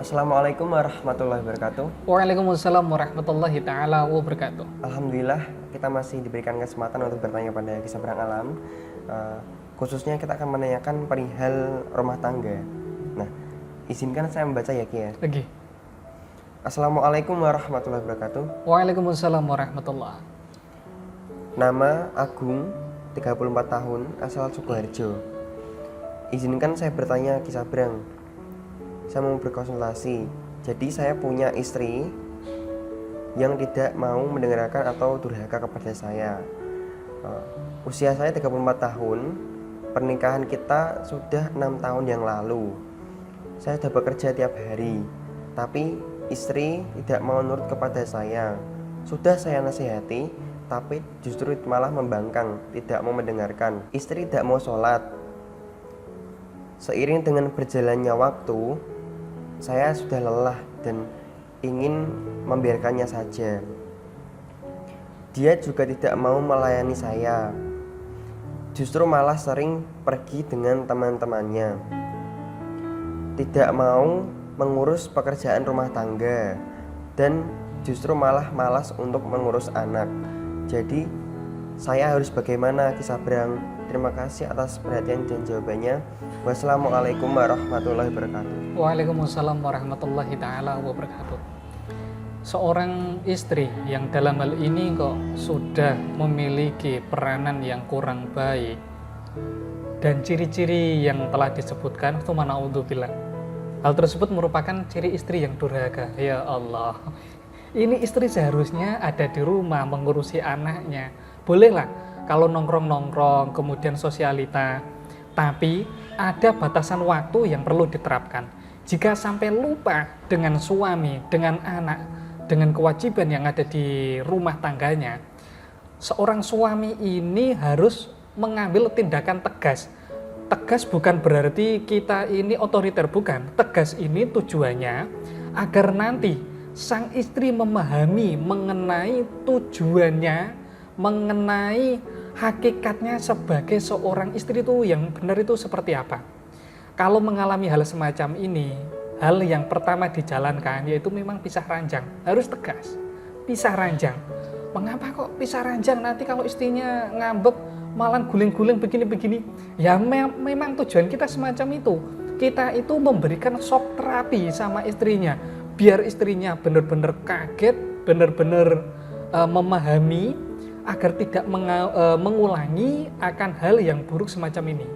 Assalamualaikum warahmatullahi wabarakatuh. Waalaikumsalam warahmatullahi taala wabarakatuh. Alhamdulillah kita masih diberikan kesempatan untuk bertanya pada Kisah Berang Alam. Khususnya kita akan menanyakan perihal rumah tangga. Nah, izinkan saya membaca ya Ki ya. Lagi. Assalamualaikum warahmatullahi wabarakatuh. Waalaikumsalam warahmatullah. Nama Agung, 34 tahun, asal Sukoharjo. Izinkan saya bertanya Kisah Berang. Saya mau berkonsultasi. Jadi saya punya istri yang tidak mau mendengarkan atau durhaka kepada saya. Usia saya 34 tahun. Pernikahan kita sudah 6 tahun yang lalu. Saya sudah bekerja tiap hari, tapi istri tidak mau nurut kepada saya. Sudah saya nasihati, tapi justru malah membangkang, tidak mau mendengarkan. Istri tidak mau sholat. Seiring dengan berjalannya waktu, saya sudah lelah dan ingin membiarkannya saja. Dia juga tidak mau melayani saya. Justru malah sering pergi dengan teman-temannya. Tidak mau mengurus pekerjaan rumah tangga dan justru malah malas untuk mengurus anak. Jadi saya harus bagaimana Kisah Berang? Terima kasih atas perhatian dan jawabannya. Wassalamualaikum warahmatullahi wabarakatuh. Waalaikumsalam warahmatullahi taala wabarakatuh. Seorang istri yang dalam hal ini kok sudah memiliki peranan yang kurang baik dan ciri-ciri yang telah disebutkan itu manaudzubillah. Hal tersebut merupakan ciri istri yang durhaka. Ya Allah. Ini istri seharusnya ada di rumah mengurusi anaknya. Bolehlah kalau nongkrong-nongkrong, kemudian sosialita. Tapi ada batasan waktu yang perlu diterapkan. Jika sampai lupa dengan suami, dengan anak, dengan kewajiban yang ada di rumah tangganya, seorang suami ini harus mengambil tindakan tegas. Tegas bukan berarti kita ini otoriter, bukan. Tegas ini tujuannya agar nanti sang istri memahami mengenai tujuannya, mengenai hakikatnya sebagai seorang istri itu yang benar itu seperti apa. Kalau mengalami hal semacam ini, hal yang pertama dijalankan yaitu memang pisah ranjang. Harus tegas, pisah ranjang. Mengapa kok pisah ranjang? Nanti kalau istrinya ngambek malah guling-guling begini-begini. Ya memang tujuan kita semacam itu. Kita itu memberikan shock terapi sama istrinya, biar istrinya benar-benar kaget, benar-benar memahami, agar tidak mengulangi akan hal yang buruk semacam ini.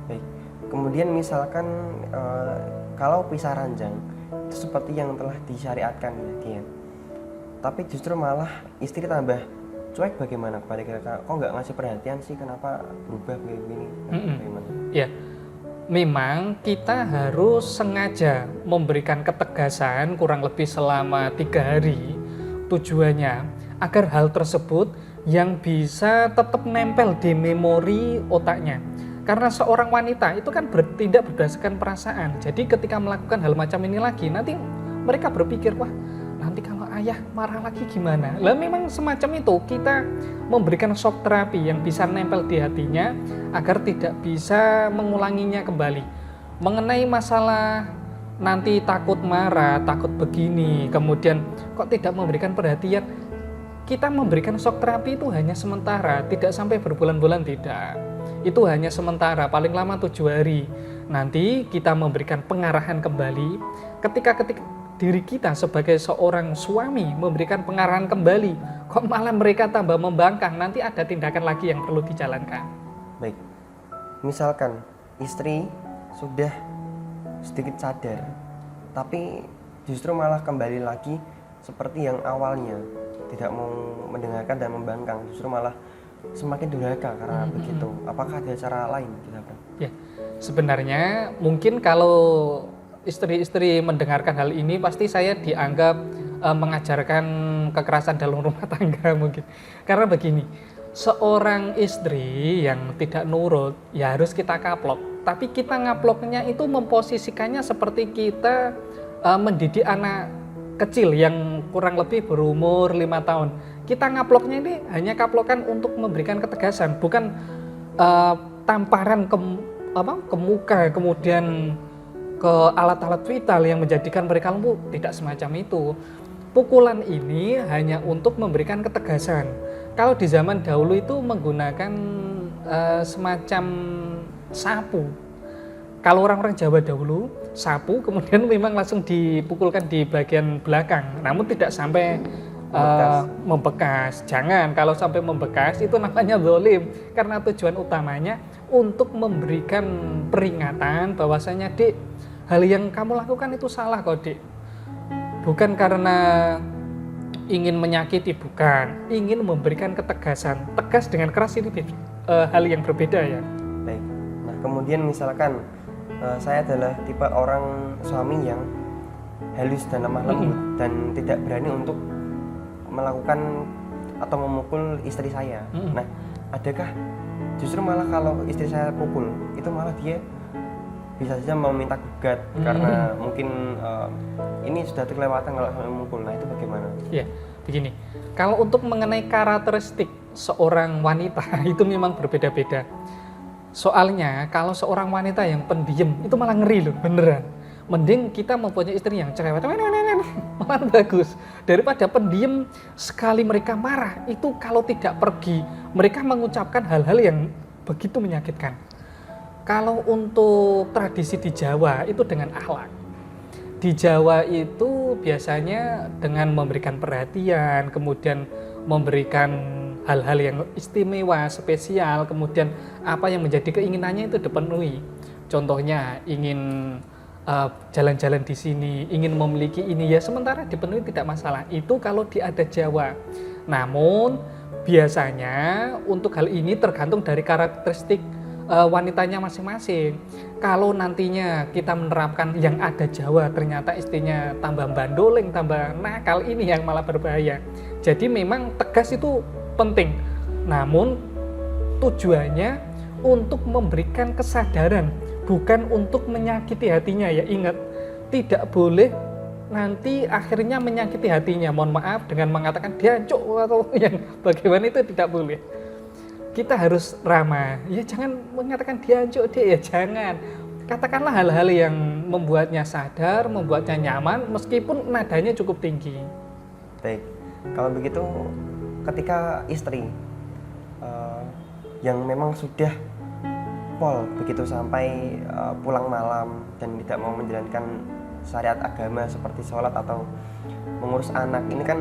Baik. Kemudian misalkan kalau pisah ranjang itu seperti yang telah disyariatkan ya Kian. Tapi justru malah istri tambah cuek, bagaimana kepada kita? Kok nggak ngasih perhatian sih? Kenapa berubah kayak gini? Bagaimana? Ya, memang kita harus sengaja memberikan ketegasan kurang lebih selama 3 hari. Tujuannya agar hal tersebut yang bisa tetap nempel di memori otaknya. Karena seorang wanita itu kan bertindak berdasarkan perasaan. Jadi ketika melakukan hal macam ini lagi, nanti mereka berpikir, wah nanti kalau ayah marah lagi gimana? Lah memang semacam itu, kita memberikan shock terapi yang bisa nempel di hatinya agar tidak bisa mengulanginya kembali. Mengenai masalah nanti takut marah, takut begini, kemudian kok tidak memberikan perhatian, kita memberikan shock terapi itu hanya sementara, tidak sampai berbulan-bulan, tidak. Itu hanya sementara, paling lama 7 hari. Nanti kita memberikan pengarahan kembali. Ketika diri kita sebagai seorang suami memberikan pengarahan kembali, kok malah mereka tambah membangkang, nanti ada tindakan lagi yang perlu dijalankan. Baik, misalkan istri sudah sedikit sadar, tapi justru malah kembali lagi seperti yang awalnya, tidak mau mendengarkan dan membangkang, justru malah semakin durhaka karena begitu. Apakah ada cara lain? Ya, sebenarnya mungkin kalau istri-istri mendengarkan hal ini pasti saya dianggap mengajarkan kekerasan dalam rumah tangga mungkin. Karena begini, seorang istri yang tidak nurut ya harus kita kaplok. Tapi kita ngaploknya itu memposisikannya seperti kita mendidik anak kecil yang kurang lebih berumur 5 tahun. Kita ngaploknya ini hanya kaplokan untuk memberikan ketegasan, bukan tamparan ke muka, kemudian ke alat-alat vital yang menjadikan mereka lumpuh. Tidak semacam itu. Pukulan ini hanya untuk memberikan ketegasan. Kalau di zaman dahulu itu menggunakan semacam sapu. Kalau orang-orang Jawa dahulu, sapu kemudian memang langsung dipukulkan di bagian belakang, namun tidak sampai membekas. Jangan, kalau sampai membekas itu namanya zalim, karena tujuan utamanya untuk memberikan peringatan bahwasanya Dik, hal yang kamu lakukan itu salah kok Dik. Bukan karena ingin menyakiti, bukan, ingin memberikan ketegasan. Tegas dengan keras ini hal yang berbeda ya. Baik. Nah, kemudian misalkan saya adalah tipe orang suami yang halus dan lemah lembut dan tidak berani untuk melakukan atau memukul istri saya. Nah, adakah justru malah kalau istri saya pukul itu malah dia bisa saja meminta gugat karena mungkin ini sudah kelewatan kalau saya memukul. Nah, itu bagaimana? Ya, begini. Kalau untuk mengenai karakteristik seorang wanita itu memang berbeda-beda. Soalnya kalau seorang wanita yang pendiam itu malah ngeri loh, beneran. Mending kita mempunyai istri yang cerewet, malah bagus. Daripada pendiam, sekali mereka marah, itu kalau tidak pergi, mereka mengucapkan hal-hal yang begitu menyakitkan. Kalau untuk tradisi di Jawa itu dengan akhlak. Di Jawa itu biasanya dengan memberikan perhatian, kemudian memberikan hal-hal yang istimewa, spesial, kemudian apa yang menjadi keinginannya itu dipenuhi. Contohnya ingin jalan-jalan di sini, ingin memiliki ini ya sementara dipenuhi tidak masalah. Itu kalau di adat Jawa. Namun biasanya untuk hal ini tergantung dari karakteristik wanitanya masing-masing. Kalau nantinya kita menerapkan yang ada Jawa, ternyata istrinya tambah bandoling, tambah nakal, ini yang malah berbahaya. Jadi memang tegas itu penting, namun tujuannya untuk memberikan kesadaran, bukan untuk menyakiti hatinya ya. Ingat, tidak boleh nanti akhirnya menyakiti hatinya, mohon maaf, dengan mengatakan dia cok atau yang bagaimana, itu tidak boleh. Kita harus ramah, ya jangan mengatakan dia cok deh, ya jangan. Katakanlah hal-hal yang membuatnya sadar, membuatnya nyaman, meskipun nadanya cukup tinggi. Baik, kalau begitu ketika istri yang memang sudah pol begitu sampai pulang malam dan tidak mau menjalankan syariat agama seperti sholat atau mengurus anak, ini kan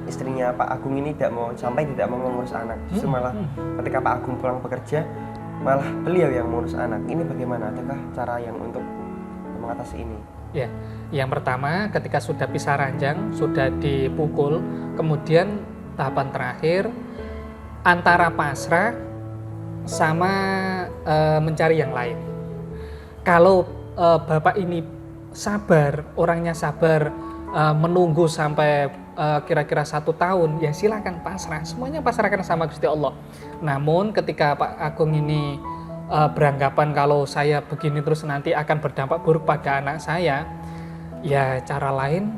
istrinya Pak Agung ini tidak mau mengurus anak, justru malah ketika Pak Agung pulang bekerja malah beliau yang mengurus anak. Ini bagaimana? Adakah cara yang untuk mengatasi ini? Ya, yang pertama ketika sudah pisah ranjang, sudah dipukul, kemudian tahapan terakhir antara pasrah sama mencari yang lain. Kalau bapak ini sabar, orangnya sabar, menunggu sampai kira-kira 1 tahun, ya silakan pasrah, semuanya pasrahkan sama Gusti Allah. Namun ketika Pak Agung ini beranggapan kalau saya begini terus nanti akan berdampak buruk pada anak saya, ya cara lain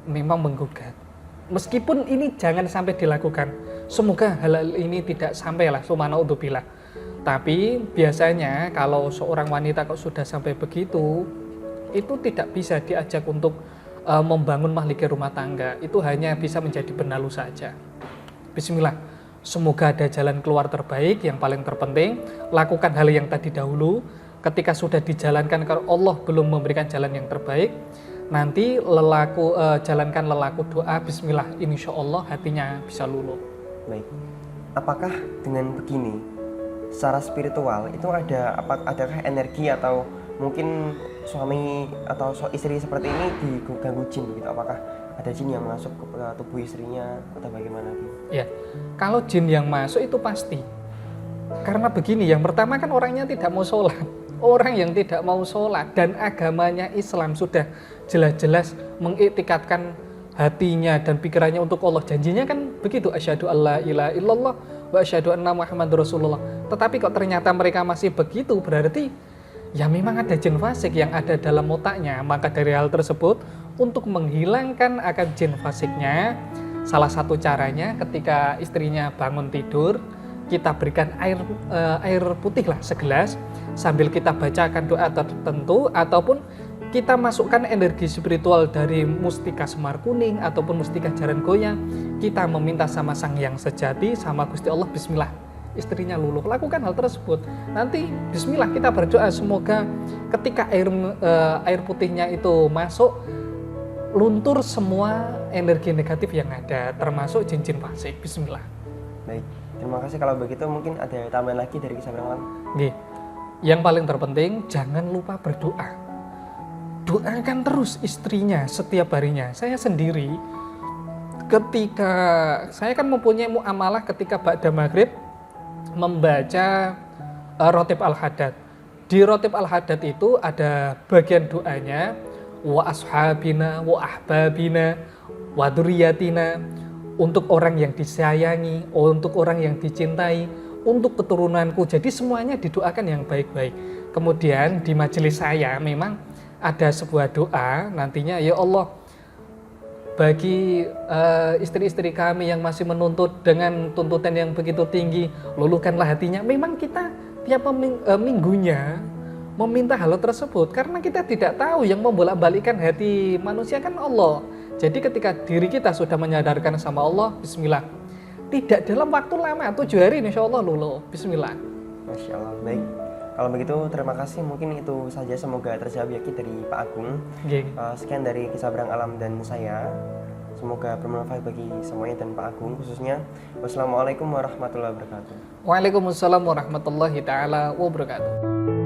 memang menggugat. Meskipun ini jangan sampai dilakukan, semoga hal ini tidak sampailah, subhanallah. Tapi biasanya kalau seorang wanita kok sudah sampai begitu, itu tidak bisa diajak untuk membangun mahliki rumah tangga. Itu hanya bisa menjadi benalu saja. Bismillah, semoga ada jalan keluar terbaik. Yang paling terpenting, lakukan hal yang tadi dahulu. Ketika sudah dijalankan, kalau Allah belum memberikan jalan yang terbaik, nanti jalankan lelaku doa, bismillah, insya Allah hatinya bisa luluh. Baik, apakah dengan begini secara spiritual itu adakah energi atau mungkin suami atau istri seperti ini diganggu jin gitu? Apakah ada jin yang masuk ke tubuh istrinya atau bagaimana? Ya, kalau jin yang masuk itu pasti. Karena begini, yang pertama kan orangnya tidak mau sholat. Orang yang tidak mau sholat dan agamanya Islam sudah jelas-jelas mengiktikadkan hatinya dan pikirannya untuk Allah. Janjinya kan begitu, asyhadu alla ilaha illallah wa asyhadu anna muhammadar rasulullah. Tetapi kok ternyata mereka masih begitu, berarti ya memang ada jin fasik yang ada dalam otaknya. Maka dari hal tersebut, untuk menghilangkan akar jin fasiknya, salah satu caranya ketika istrinya bangun tidur, kita berikan air putih lah segelas, sambil kita bacakan doa tertentu, ataupun kita masukkan energi spiritual dari mustika semar kuning ataupun mustika jaran goyang, kita meminta sama Sang Yang Sejati, sama Gusti Allah, bismillah, istrinya luluh. Lakukan hal tersebut. Nanti bismillah kita berdoa, semoga ketika air putihnya itu masuk, luntur semua energi negatif yang ada, termasuk jin-jin fasik. Bismillah. Baik, terima kasih. Kalau begitu mungkin ada tambahan lagi dari Kisah Berang Alam. Nggih. Yang paling terpenting, jangan lupa berdoa. Doakan terus istrinya setiap harinya. Saya sendiri, ketika saya kan mempunyai muamalah ketika ba'da maghrib membaca Rotib Al-Hadad. Di Rotib Al-Hadad itu ada bagian doanya, wa ashabina wa ahbabina wa dzurriyyatina, untuk orang yang disayangi, untuk orang yang dicintai, untuk keturunanku. Jadi semuanya didoakan yang baik-baik. Kemudian di majelis saya memang ada sebuah doa nantinya, ya Allah, bagi istri-istri kami yang masih menuntut dengan tuntutan yang begitu tinggi, luluhkanlah hatinya. Memang kita tiap minggunya meminta hal tersebut karena kita tidak tahu yang membolak-balikkan hati manusia kan Allah. Jadi ketika diri kita sudah menyadarkan sama Allah, bismillah, tidak dalam waktu lama, 7 hari insya Allah luluh. Bismillah. Masya Allah. Baik, kalau begitu terima kasih. Mungkin itu saja, semoga terjawab ya Ki dari Pak Agung. Sekian dari Kisah Berang Alam dan saya. Semoga bermanfaat bagi semuanya dan Pak Agung khususnya. Wassalamualaikum warahmatullahi wabarakatuh. Waalaikumsalam warahmatullahi taala wabarakatuh.